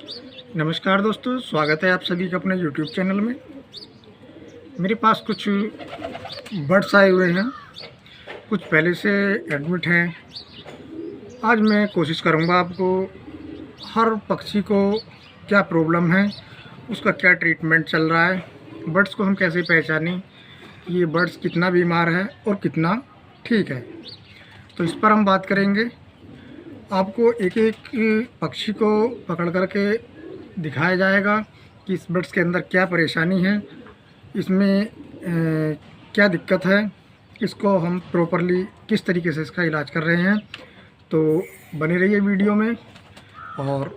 नमस्कार दोस्तों, स्वागत है आप सभी का अपने YouTube चैनल में। मेरे पास कुछ बर्ड्स आए हुए हैं, कुछ पहले से एडमिट हैं। आज मैं कोशिश करूंगा आपको हर पक्षी को क्या प्रॉब्लम है, उसका क्या ट्रीटमेंट चल रहा है, बर्ड्स को हम कैसे पहचानें कि ये बर्ड्स कितना बीमार है और कितना ठीक है, तो इस पर हम बात करेंगे। आपको एक एक पक्षी को पकड़ करके दिखाया जाएगा कि इस बर्ड्स के अंदर क्या परेशानी है, इसमें क्या दिक्कत है, इसको हम प्रॉपरली किस तरीके से इसका इलाज कर रहे हैं। तो बने रहिए वीडियो में और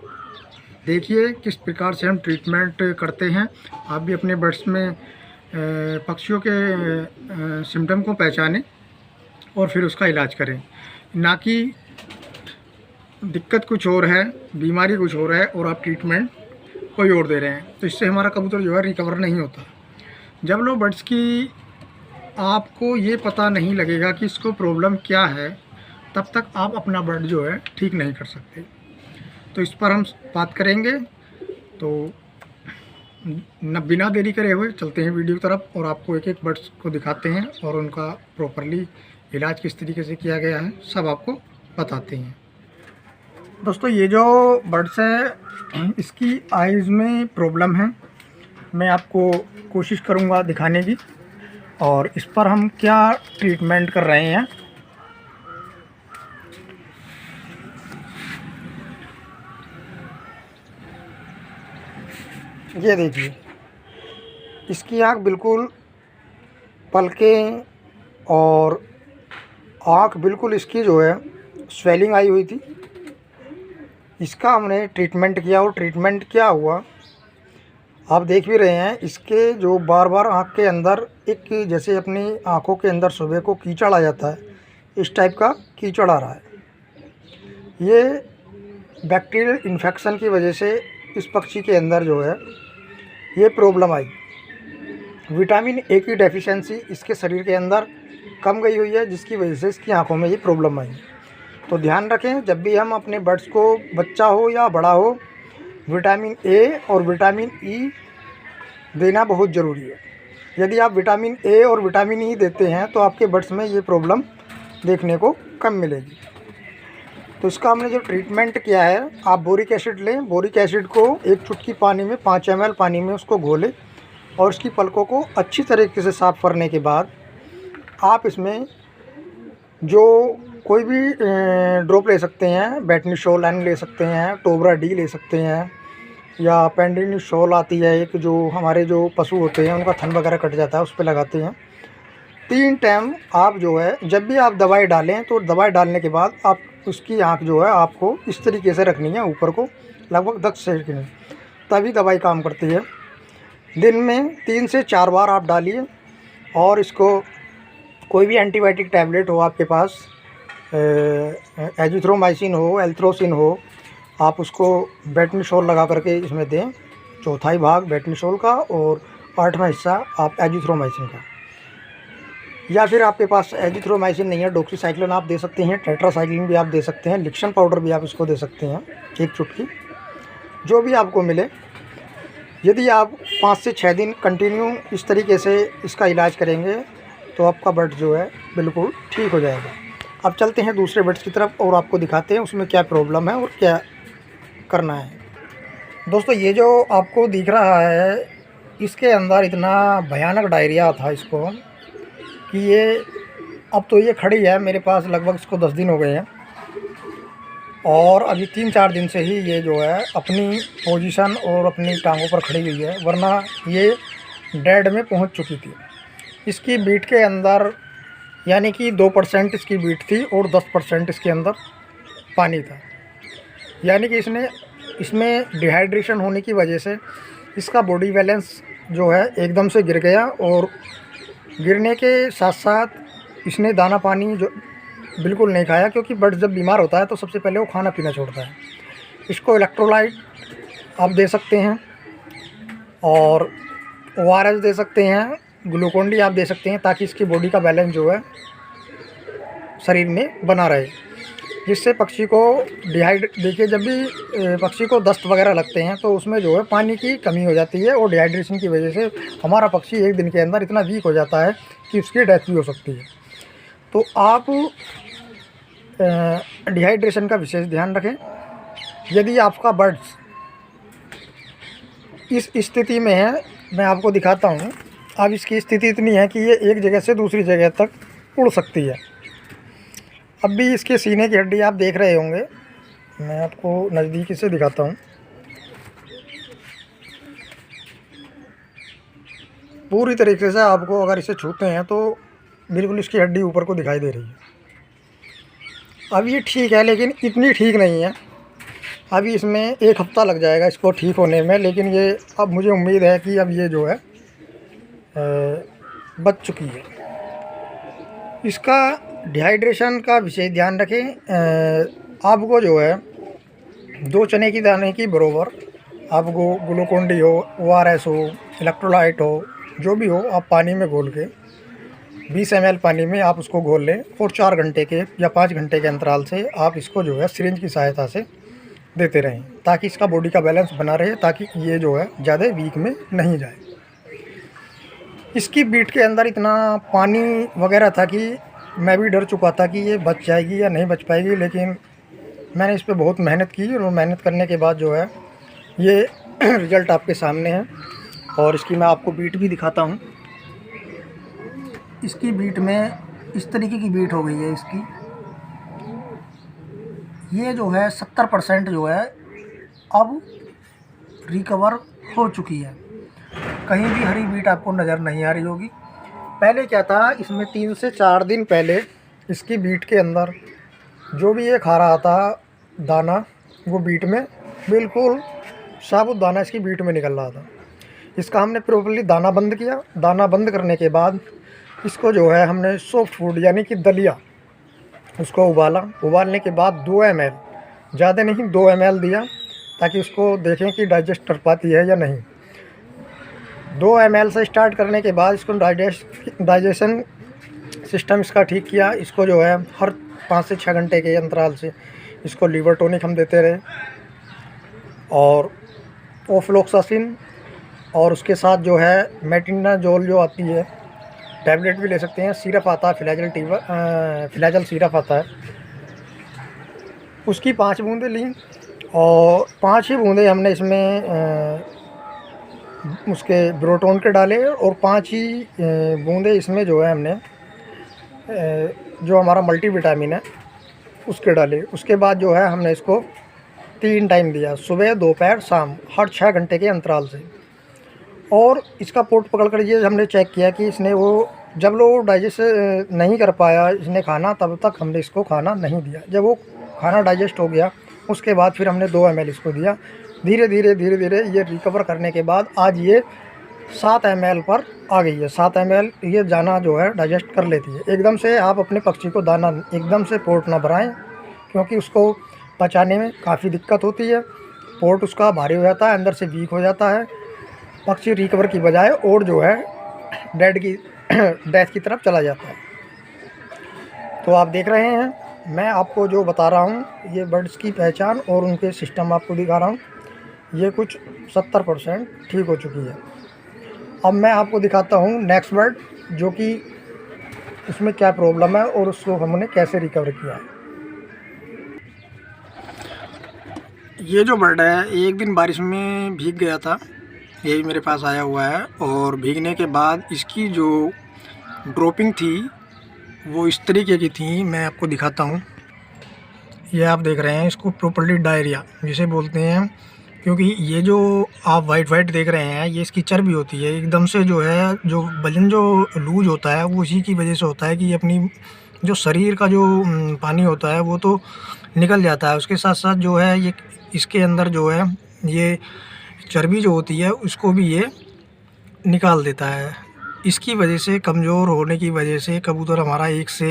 देखिए किस प्रकार से हम ट्रीटमेंट करते हैं। आप भी अपने बर्ड्स में पक्षियों के सिम्टम को पहचानें और फिर उसका इलाज करें, ना कि दिक्कत कुछ और है, बीमारी कुछ और है और आप ट्रीटमेंट कोई और दे रहे हैं। तो इससे हमारा कबूतर जो है रिकवर नहीं होता। जब लो बर्ड्स की आपको ये पता नहीं लगेगा कि इसको प्रॉब्लम क्या है, तब तक आप अपना बर्ड जो है ठीक नहीं कर सकते। तो इस पर हम बात करेंगे। तो न बिना देरी करे हुए चलते हैं वीडियो की तरफ और आपको एक एक बर्ड्स को दिखाते हैं और उनका प्रॉपरली इलाज किस तरीके से किया गया है सब आपको बताते हैं। दोस्तों, ये जो बर्ड्स है इसकी आइज़ में प्रॉब्लम है। मैं आपको कोशिश करूंगा दिखाने की और इस पर हम क्या ट्रीटमेंट कर रहे हैं। ये देखिए, इसकी आँख बिल्कुल पलकें और आँख बिल्कुल इसकी जो है स्वेलिंग आई हुई थी। इसका हमने ट्रीटमेंट किया और ट्रीटमेंट क्या हुआ आप देख भी रहे हैं। इसके जो बार बार आँख के अंदर एक जैसे अपनी आँखों के अंदर सुबह को कीचड़ आ जाता है, इस टाइप का कीचड़ आ रहा है। ये बैक्टीरियल इन्फेक्शन की वजह से इस पक्षी के अंदर जो है ये प्रॉब्लम आई। विटामिन ए की डेफिशिएंसी इसके शरीर के अंदर कम गई हुई है, जिसकी वजह से इसकी आँखों में ये प्रॉब्लम आई। तो ध्यान रखें, जब भी हम अपने बर्ड्स को, बच्चा हो या बड़ा हो, विटामिन ए और विटामिन ई देना बहुत ज़रूरी है। यदि आप विटामिन ए और विटामिन ई देते हैं तो आपके बर्ड्स में ये प्रॉब्लम देखने को कम मिलेगी। तो इसका हमने जो ट्रीटमेंट किया है, आप बोरिक एसिड लें। बोरिक एसिड को एक चुटकी पानी में 5 ml पानी में उसको घोलें और उसकी पलकों को अच्छी तरीके से साफ़ करने के बाद आप इसमें जो कोई भी ड्रॉप ले सकते हैं। बेटनीशोल एन ले सकते हैं, टोबरा डी ले सकते हैं, या पेंडिनिशोल आती है एक, जो हमारे जो पशु होते हैं उनका थन वगैरह कट जाता है उस पर लगाते हैं। 3 टाइम आप जो है जब भी आप दवाई डालें तो दवाई डालने के बाद आप उसकी आँख जो है आपको इस तरीके से रखनी है, ऊपर को लगभग 10 सेकंड, तभी दवाई काम करती है। दिन में 3 से 4 बार आप डालिए और इसको कोई भी एंटीबायोटिक टैबलेट हो आपके पास, एजिथ्रोमाइसिन हो, एल्थ्रोसिन हो, आप उसको बेटनीशोल लगा करके इसमें दें। चौथाई भाग बेटनीशोल का और 8वां हिस्सा आप एजिथ्रोमाइसिन का। या फिर आपके पास एजिथ्रोमाइसिन नहीं है, डॉक्सीसाइक्लिन आप दे सकते हैं, टेट्रासाइक्लिन भी आप दे सकते हैं, लिक्सन पाउडर भी आप इसको दे सकते हैं, एक चुटकी, जो भी आपको मिले। यदि आप 5 से 6 दिन कंटिन्यू इस तरीके से इसका इलाज करेंगे तो आपका बर्ड जो है बिल्कुल ठीक हो जाएगा। अब चलते हैं दूसरे बर्ड्स की तरफ और आपको दिखाते हैं उसमें क्या प्रॉब्लम है और क्या करना है। दोस्तों, ये जो आपको दिख रहा है इसके अंदर इतना भयानक डायरिया था इसको कि ये अब तो ये खड़ी है मेरे पास, लगभग इसको 10 दिन हो गए हैं और अभी 3-4 दिन से ही ये जो है अपनी पोजीशन और अपनी टांगों पर खड़ी हुई है, वरना ये डेड में पहुंच चुकी थी। इसकी बीट के अंदर यानी कि 2% इसकी बीट थी और 10% इसके अंदर पानी था। यानी कि इसमें डिहाइड्रेशन होने की वजह से इसका बॉडी बैलेंस जो है एकदम से गिर गया और गिरने के साथ साथ इसने दाना पानी जो बिल्कुल नहीं खाया, क्योंकि बर्ड जब बीमार होता है तो सबसे पहले वो खाना पीना छोड़ता है। इसको इलेक्ट्रोलाइट आप दे सकते हैं और ORS दे सकते हैं, ग्लूकोन डी आप दे सकते हैं, ताकि इसकी बॉडी का बैलेंस जो है शरीर में बना रहे। जिससे पक्षी को देखिए जब भी पक्षी को दस्त वगैरह लगते हैं तो उसमें जो है पानी की कमी हो जाती है और डिहाइड्रेशन की वजह से हमारा पक्षी एक दिन के अंदर इतना वीक हो जाता है कि उसकी डेथ भी हो सकती है। तो आप डिहाइड्रेशन का विशेष ध्यान रखें। यदि आपका बर्ड्स इस स्थिति में है, मैं आपको दिखाता हूँ। अब इसकी स्थिति इतनी है कि ये एक जगह से दूसरी जगह तक उड़ सकती है। अब भी इसके सीने की हड्डी आप देख रहे होंगे, मैं आपको नज़दीकी से दिखाता हूँ। पूरी तरीके से आपको अगर इसे छूते हैं तो बिल्कुल इसकी हड्डी ऊपर को दिखाई दे रही है। अब ये ठीक है लेकिन इतनी ठीक नहीं है। अभी इसमें 1 हफ़्ता लग जाएगा इसको ठीक होने में, लेकिन ये अब मुझे उम्मीद है कि अब ये जो है बच चुकी है। इसका डिहाइड्रेशन का विशेष ध्यान रखें। आपको जो है 2 चने की दाने की बराबर आपको ग्लूकोन-डी हो, ORS हो, इलेक्ट्रोलाइट हो, जो भी हो, आप पानी में घोल के 20 ml पानी में आप उसको घोल लें और 4 घंटे के या 5 घंटे के अंतराल से आप इसको जो है सिरिंज की सहायता से देते रहें, ताकि इसका बॉडी का बैलेंस बना रहे, ताकि ये जो है ज़्यादा वीक में नहीं जाए। इसकी बीट के अंदर इतना पानी वगैरह था कि मैं भी डर चुका था कि ये बच जाएगी या नहीं बच पाएगी, लेकिन मैंने इस पे बहुत मेहनत की और मेहनत करने के बाद जो है ये रिज़ल्ट आपके सामने है। और इसकी मैं आपको बीट भी दिखाता हूँ। इसकी बीट में इस तरीके की बीट हो गई है इसकी। ये जो है 70% जो है अब रिकवर हो चुकी है। कहीं भी हरी बीट आपको नज़र नहीं आ रही होगी। पहले क्या था, इसमें 3 से 4 दिन पहले इसकी बीट के अंदर जो भी ये खा रहा था दाना, वो बीट में बिल्कुल साबुत दाना इसकी बीट में निकल रहा था। इसका हमने प्रॉपर्ली दाना बंद किया। दाना बंद करने के बाद इसको जो है हमने सॉफ्ट फूड यानी कि दलिया उसको उबाला। उबालने के बाद 2 ml, ज़्यादा नहीं 2 ml दिया, ताकि उसको देखें कि डाइजेस्ट कर पाती है या नहीं। 2 ml से स्टार्ट करने के बाद इसको डाइजेशन सिस्टम इसका ठीक किया। इसको जो है हर 5 से 6 घंटे के अंतराल से इसको लीवर टॉनिक हम देते रहे और ओफ्लोक्सासिन, और उसके साथ जो है मेटिनाजोल जो आती है टैबलेट भी ले सकते हैं। सिरप आता है फिलाजल सिरप आता है, उसकी 5 बूंदें ली और 5 ही बूंदें हमने इसमें उसके ब्रोटोन के डाले और 5 ही बूंदें इसमें जो है हमने जो हमारा मल्टीविटामिन है उसके डाले। उसके बाद जो है हमने इसको 3 टाइम दिया, सुबह, दोपहर, शाम, हर 6 घंटे के अंतराल से। और इसका पोट पकड़ कर ये हमने चेक किया कि इसने वो जब लोग डाइजेस्ट नहीं कर पाया इसने खाना, तब तक हमने इसको खाना नहीं दिया। जब वो खाना डाइजेस्ट हो गया उसके बाद फिर हमने 2 ml इसको दिया। धीरे धीरे ये रिकवर करने के बाद आज ये 7 ml पर आ गई है। 7 ml ये दाना जो है डाइजेस्ट कर लेती है। एकदम से आप अपने पक्षी को दाना एकदम से पोर्ट ना भराएं, क्योंकि उसको पचाने में काफ़ी दिक्कत होती है। पोर्ट उसका भारी हो जाता है, अंदर से वीक हो जाता है, पक्षी रिकवर की बजाय और जो है डेथ की तरफ चला जाता है। तो आप देख रहे हैं, मैं आपको जो बता रहा हूँ ये बर्ड्स की पहचान और उनके सिस्टम आपको दिखा रहा हूँ। ये कुछ 70% ठीक हो चुकी है। अब मैं आपको दिखाता हूँ नेक्स्ट बर्ड, जो कि उसमें क्या प्रॉब्लम है और उसको हमने कैसे रिकवर किया है। ये जो बर्ड है एक दिन बारिश में भीग गया था, यही मेरे पास आया हुआ है। और भीगने के बाद इसकी जो ड्रॉपिंग थी वो इस तरीके की थी, मैं आपको दिखाता हूँ। ये आप देख रहे हैं, इसको प्रॉपर्ली डायरिया जिसे बोलते हैं, क्योंकि ये जो आप वाइट देख रहे हैं ये इसकी चर्बी होती है। एकदम से जो है जो वजन जो लूज होता है वो इसी की वजह से होता है कि ये अपनी जो शरीर का जो पानी होता है वो तो निकल जाता है, उसके साथ साथ जो है ये इसके अंदर जो है ये चर्बी जो होती है उसको भी ये निकाल देता है। इसकी वजह से, कमज़ोर होने की वजह से कबूतर हमारा 1 से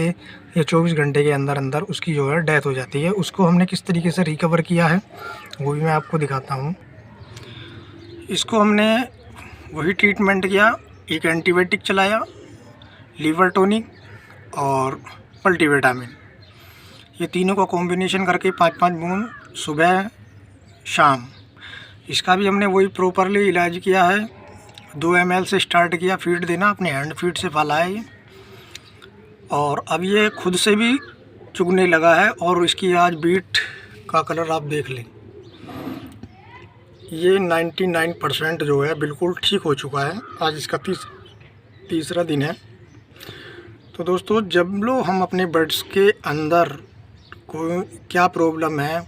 या 24 घंटे के अंदर उसकी जो है डेथ हो जाती है। उसको हमने किस तरीके से रिकवर किया है वो भी मैं आपको दिखाता हूँ। इसको हमने वही ट्रीटमेंट किया, एक एंटीबायोटिक चलाया, लीवर टॉनिक और मल्टीविटामिन। ये तीनों का कॉम्बिनेशन करके 5-5 बूंद सुबह शाम। इसका भी हमने वही प्रॉपरली इलाज किया है। 2 ml से स्टार्ट किया फीड देना, अपने हैंड फीड से फैलाया ये, और अब ये खुद से भी चुगने लगा है। और इसकी आज बीट का कलर आप देख लें, ये 99% जो है बिल्कुल ठीक हो चुका है। आज इसका तीसरा दिन है। तो दोस्तों, जब लोग हम अपने बर्ड्स के अंदर को क्या प्रॉब्लम है,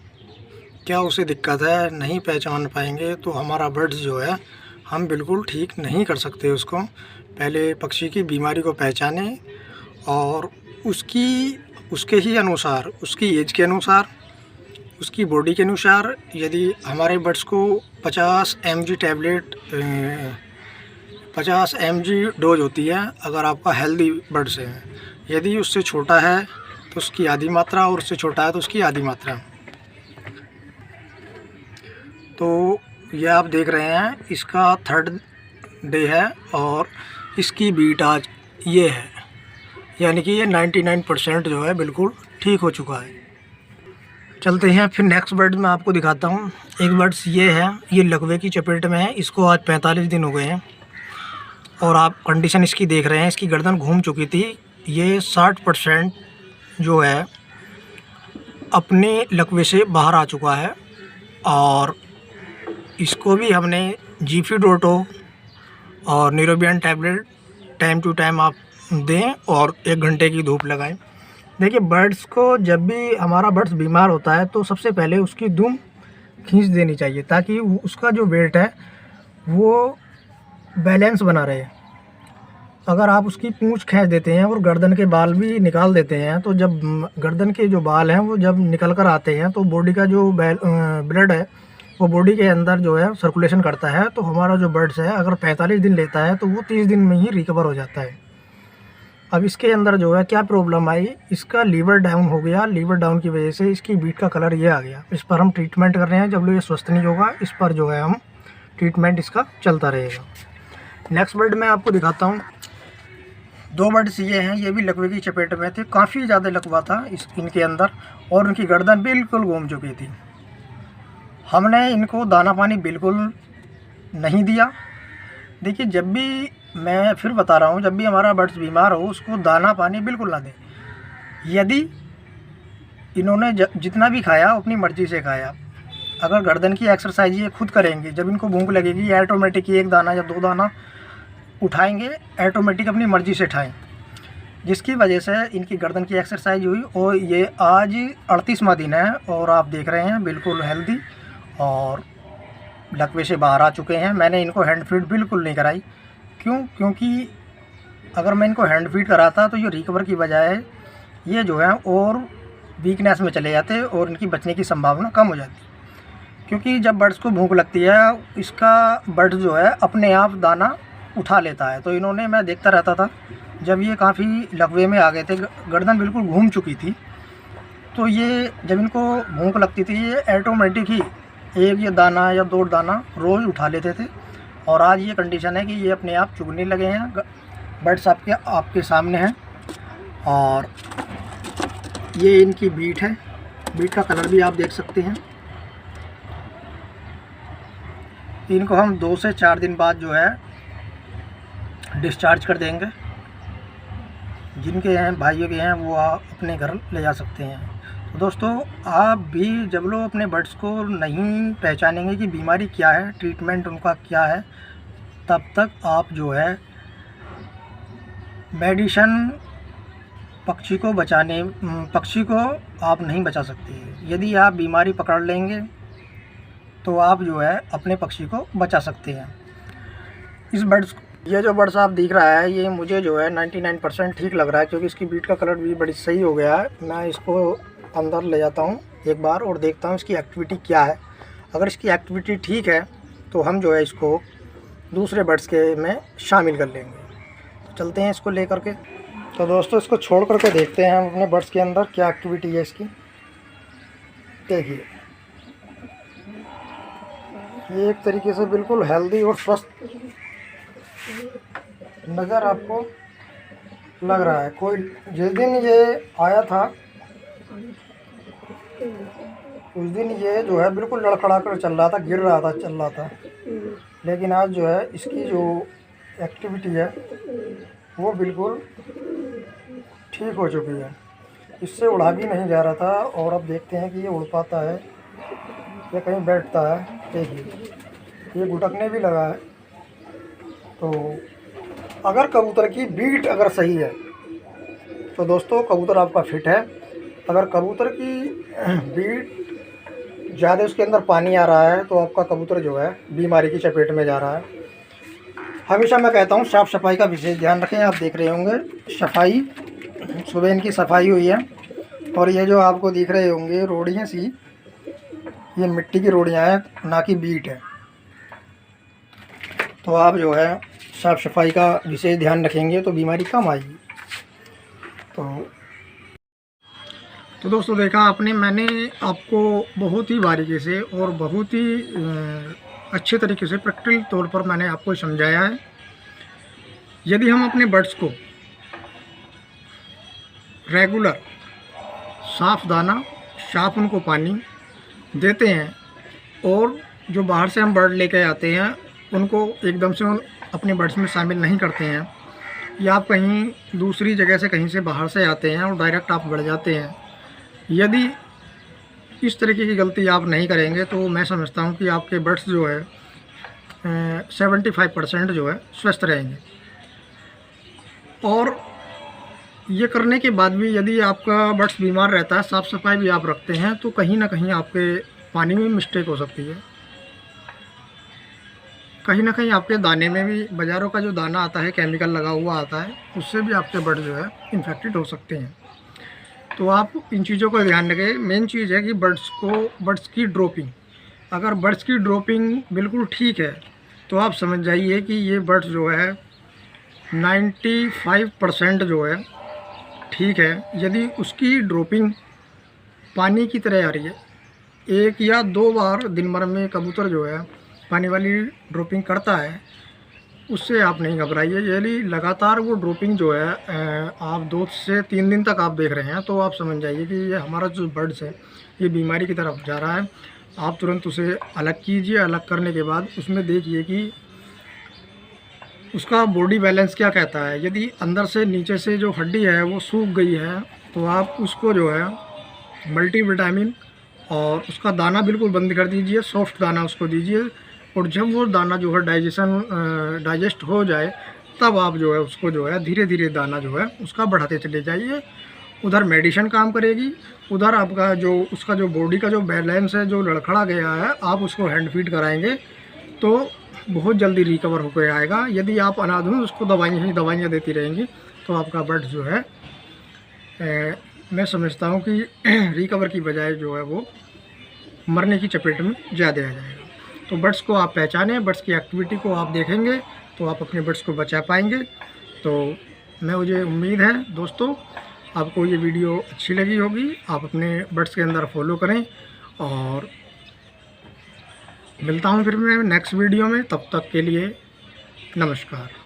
क्या उसे दिक्कत है, नहीं पहचान पाएंगे तो हमारा बर्ड्स जो है हम बिल्कुल ठीक नहीं कर सकते उसको। पहले पक्षी की बीमारी को पहचानें और उसके ही अनुसार, उसकी एज के अनुसार, उसकी बॉडी के अनुसार, यदि हमारे बर्ड्स को 50 mg टैबलेट 50 mg डोज होती है अगर आपका हेल्दी बर्ड्स है। यदि उससे छोटा है तो उसकी आधी मात्रा, और उससे छोटा है तो उसकी आधी मात्रा। तो ये आप देख रहे हैं, इसका 3rd डे है और इसकी बीट आज ये है, यानी कि ये 99% जो है बिल्कुल ठीक हो चुका है। चलते हैं फिर नेक्स्ट बर्ड में आपको दिखाता हूँ। एक बर्ड्स ये है, ये लकवे की चपेट में है। इसको आज 45 दिन हो गए हैं और आप कंडीशन इसकी देख रहे हैं, इसकी गर्दन घूम चुकी थी। ये 60% जो है अपने लकवे से बाहर आ चुका है। और इसको भी हमने जीफीड ऑटो और Neurobion tablet time to time आप दें और 1 घंटे की धूप लगाएं। देखिए, बर्ड्स को जब भी हमारा बर्ड्स बीमार होता है तो सबसे पहले उसकी दुम खींच देनी चाहिए ताकि उसका जो वेट है वो बैलेंस बना रहे। अगर आप उसकी पूंछ खींच देते हैं और गर्दन के बाल भी निकाल देते हैं तो जब गर्दन के जो बाल हैं वो जब निकल कर आते हैं तो बॉडी का जो ब्लड है वो बॉडी के अंदर जो है सर्कुलेशन करता है। तो हमारा जो बर्ड्स है अगर 45 दिन लेता है तो वो 30 दिन में ही रिकवर हो जाता है। अब इसके अंदर जो है क्या प्रॉब्लम आई, इसका लीवर डाउन हो गया। लीवर डाउन की वजह से इसकी बीट का कलर ये आ गया। इस पर हम ट्रीटमेंट कर रहे हैं। जब लोग ये स्वस्थ नहीं होगा इस पर जो है हम ट्रीटमेंट इसका चलता रहेगा। नेक्स्ट बर्ड मैं आपको दिखाता हूँ। 2 बर्ड्स ये हैं, ये भी लकवे की चपेट में थे। काफ़ी ज़्यादा लकवा था इनके अंदर और उनकी गर्दन बिल्कुल घूम चुकी थी। हमने इनको दाना पानी बिल्कुल नहीं दिया। देखिए, जब भी, मैं फिर बता रहा हूँ, जब भी हमारा बर्ड्स बीमार हो उसको दाना पानी बिल्कुल ना दें। यदि इन्होंने जितना भी खाया अपनी मर्ज़ी से खाया। अगर गर्दन की एक्सरसाइज ये खुद करेंगे, जब इनको भूख लगेगी ऑटोमेटिक 1 दाना या 2 दाना उठाएंगे, ऑटोमेटिक अपनी मर्ज़ी से खाएँ, जिसकी वजह से इनकी गर्दन की एक्सरसाइज हुई। और ये आज 38वां दिन है और आप देख रहे हैं बिल्कुल हेल्दी और लकवे से बाहर आ चुके हैं। मैंने इनको हैंड फीड बिल्कुल नहीं कराई। क्योंकि अगर मैं इनको हैंड फीड कराता तो ये रिकवर की बजाय ये जो है और वीकनेस में चले जाते और इनकी बचने की संभावना कम हो जाती। क्योंकि जब बर्ड्स को भूख लगती है इसका बर्ड जो है अपने आप दाना उठा लेता है। तो इन्होंने, मैं देखता रहता था, जब ये काफ़ी लकवे में आ गए थे, गर्दन बिल्कुल घूम चुकी थी, तो ये जब इनको भूख लगती थी ये ऑटोमेटिक ही 1 या दाना या 2 दाना रोज़ उठा लेते थे। और आज ये कंडीशन है कि ये अपने आप चुगने लगे हैं। बर्ड्स आपके सामने हैं और ये इनकी बीट है। बीट का कलर भी आप देख सकते हैं। इनको हम 2 से 4 दिन बाद जो है डिस्चार्ज कर देंगे। जिनके हैं, भाइयों के हैं, वो आप अपने घर ले जा सकते हैं। तो दोस्तों, आप भी जब लोग अपने बर्ड्स को नहीं पहचानेंगे कि बीमारी क्या है, ट्रीटमेंट उनका क्या है, तब तक आप जो है मेडिसिन पक्षी को आप नहीं बचा सकते। यदि आप बीमारी पकड़ लेंगे तो आप जो है अपने पक्षी को बचा सकते हैं। ये जो बर्ड्स आप दिख रहा है ये मुझे जो है 99% ठीक लग रहा है, क्योंकि इसकी बीट का कलर भी बड़ी सही हो गया है। मैं इसको अंदर ले जाता हूँ एक बार और देखता हूँ इसकी एक्टिविटी क्या है। अगर इसकी एक्टिविटी ठीक है तो हम जो है इसको दूसरे बर्ड्स के में शामिल कर लेंगे। तो चलते हैं इसको लेकर के। तो दोस्तों, इसको छोड़ करके देखते हैं हम अपने बर्ड्स के अंदर क्या एक्टिविटी है इसकी। देखिए, ये एक तरीके से बिल्कुल हेल्दी और स्वस्थ नज़र आपको लग रहा है। कोई जिस दिन ये आया था उस दिन ये जो है बिल्कुल लड़खड़ा कर चल रहा था, गिर रहा था, चल रहा था। लेकिन आज जो है इसकी जो एक्टिविटी है वो बिल्कुल ठीक हो चुकी है। इससे उड़ा भी नहीं जा रहा था। और अब देखते हैं कि ये उड़ पाता है या कहीं बैठता है। देखिए ये गुटकने भी लगा है। तो अगर कबूतर की बीट अगर सही है तो दोस्तों कबूतर आपका फिट है। अगर कबूतर की बीट ज़्यादा उसके अंदर पानी आ रहा है तो आपका कबूतर जो है बीमारी की चपेट में जा रहा है। हमेशा मैं कहता हूँ साफ़ सफाई का विशेष ध्यान रखें। आप देख रहे होंगे सफाई, सुबह इनकी सफाई हुई है। और ये जो आपको दिख रहे होंगे रोड़ियाँ सी, ये मिट्टी की रोड़ियाँ हैं, ना कि बीट है। तो आप जो है साफ़ सफाई का विशेष ध्यान रखेंगे तो बीमारी कम आएगी। तो दोस्तों देखा आपने, मैंने आपको बहुत ही बारीकी से और बहुत ही अच्छे तरीके से प्रैक्टिकल तौर पर मैंने आपको समझाया है। यदि हम अपने बर्ड्स को रेगुलर साफ़ दाना, साफ़ उनको पानी देते हैं और जो बाहर से हम बर्ड लेके आते हैं उनको एकदम से अपने बर्ड्स में शामिल नहीं करते हैं, या आप कहीं दूसरी जगह से कहीं से बाहर से आते हैं और डायरेक्ट आप बढ़ जाते हैं, यदि इस तरीके की गलती आप नहीं करेंगे तो मैं समझता हूँ कि आपके बर्ड्स जो है 75% जो है स्वस्थ रहेंगे। और ये करने के बाद भी यदि आपका बर्ड्स बीमार रहता है, साफ़ सफाई भी आप रखते हैं, तो कहीं ना कहीं आपके पानी में मिस्टेक हो सकती है। कहीं ना कहीं आपके दाने में भी, बाज़ारों का जो दाना आता है केमिकल लगा हुआ आता है, उससे भी आपके बर्ड जो है इन्फेक्टेड हो सकते हैं। तो आप इन चीज़ों का ध्यान रखें। मेन चीज़ है कि बर्ड्स की ड्रॉपिंग, अगर बर्ड्स की ड्रॉपिंग बिल्कुल ठीक है तो आप समझ जाइए कि ये बर्ड्स जो है 95% जो है ठीक है। यदि उसकी ड्रॉपिंग पानी की तरह आ रही है, 1 या 2 बार दिन भर में कबूतर जो है पानी वाली ड्रॉपिंग करता है, उससे आप नहीं घबराइए। यदि लगातार वो ड्रॉपिंग जो है आप 2 से 3 दिन तक आप देख रहे हैं तो आप समझ जाइए कि ये हमारा जो बर्ड्स है ये बीमारी की तरफ जा रहा है। आप तुरंत उसे अलग कीजिए। अलग करने के बाद उसमें देखिए कि उसका बॉडी बैलेंस क्या कहता है। यदि अंदर से नीचे से जो हड्डी है वो सूख गई है तो आप उसको जो है मल्टीविटामिन और उसका दाना बिल्कुल बंद कर दीजिए, सॉफ्ट दाना उसको दीजिए। और जब वो दाना जो है डाइजेस्ट हो जाए तब आप जो है उसको जो है धीरे धीरे दाना जो है उसका बढ़ाते चले जाइए। उधर मेडिसिन काम करेगी, उधर आपका जो उसका जो बॉडी का जो बैलेंस है जो लड़खड़ा गया है आप उसको हैंड फीड कराएंगे तो बहुत जल्दी रिकवर होकर आएगा। यदि आप अनाधुन उसको दवाइयाँ देती रहेंगी तो आपका बर्ड जो है मैं समझता हूँ कि रिकवर की बजाय जो है वो मरने की चपेट में ज़्यादा आ जाएगा। तो बर्ड्स को आप पहचानें, बर्ड्स की एक्टिविटी को आप देखेंगे तो आप अपने बर्ड्स को बचा पाएंगे। तो मुझे उम्मीद है दोस्तों आपको ये वीडियो अच्छी लगी होगी। आप अपने बर्ड्स के अंदर फॉलो करें और मिलता हूँ फिर मैं नेक्स्ट वीडियो में। तब तक के लिए नमस्कार।